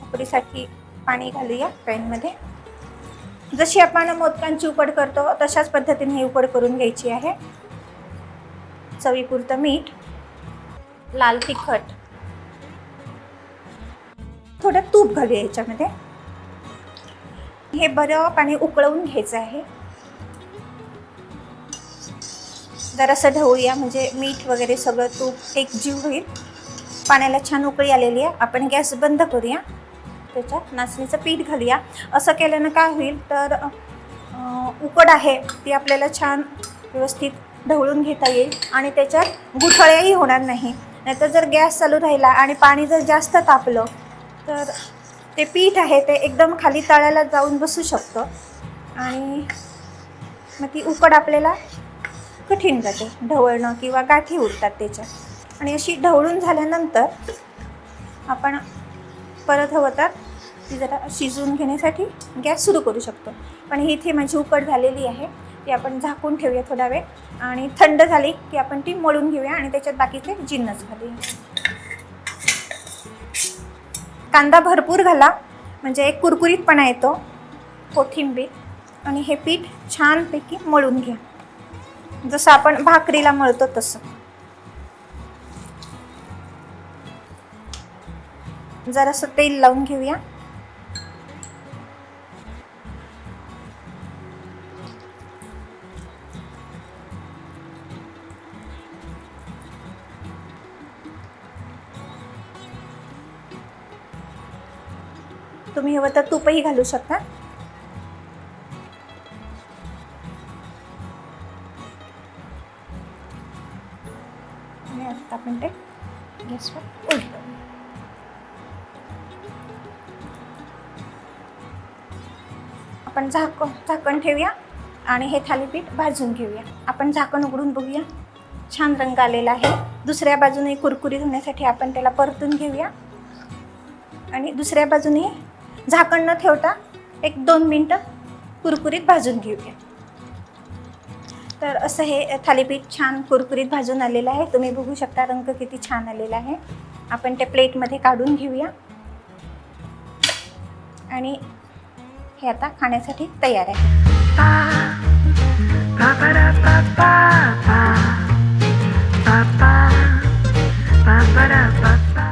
उकडीसाठी पाणी घालूया पॅनमध्ये. जशी आपण मोदकांची उकड करतो तशाच पद्धतीने ही उकड करून घ्यायची आहे. चवीपुरतं मीठ, लाल तिखट, थोडं तूप घालूया याच्यामध्ये. हे बरं पाणी उकळवून घ्यायचं आहे. जरासं ढवळूया म्हणजे मीठ वगैरे सगळं तूप एकजीव होईल. पाण्याला छान उकळी आलेली आहे. आपण गॅस बंद करूया. त्याच्यात नाचणीचं पीठ घालूया. असं केल्यानं काय होईल तर उकड आहे ती आपल्याला छान व्यवस्थित ढवळून घेता येईल आणि त्याच्यात गुठळ्याही होणार नाही. नाहीतर जर गॅस चालू राहिला आणि पाणी जर जास्त तापलं तर ते पीठ आहे ते एकदम खाली तळ्याला जाऊन बसू शकतं आणि मग ती उकड आपल्याला कठीण जाते ढवळणं किंवा गाठी उठतात त्याच्यात. आणि अशी ढवळून झाल्यानंतर आपण परत हवं तर ती जरा शिजवून घेण्यासाठी गॅस सुरू करू शकतो. पण इथे माझी उकड झालेली आहे ती आपण झाकून ठेवूया थोडा वेळ आणि थंड झाली की आपण ती मळून घेऊया आणि त्याच्यात बाकीचे जिन्नस घालूया. कांदा भरपूर घाला म्हणजे एक कुरकुरीतपणा येतो. कोथिंबीर आणि हे पीठ छानपैकी मळून घ्या जसं आपण भाकरीला मळतो तसं. जरासं तेल लावून घेऊया. तुम्ही हवं तर तूपही घालू शकता. आणि आता आपण ते गॅसवर उलटवूया. आपण झाकण ठेवूया आणि हे थालीपीठ भाजून घेऊया. आपण झाकण उघडून बघूया. छान रंग आलेला आहे. दुसऱ्या बाजूने कुरकुरीत होण्यासाठी आपण त्याला परतून घेऊया आणि दुसऱ्या बाजूने झाकण न ठेवता 1-2 मिनटं कुरकुरीत भाजून घेऊया. तर असं हे थालीपीठ छान कुरकुरीत भाजून आलेलं आहे. तुम्ही बघू शकता रंग किती छान आलेला आहे. आपण ते प्लेटमध्ये काढून घेऊया आणि हे आता खाण्यासाठी तयार आहे.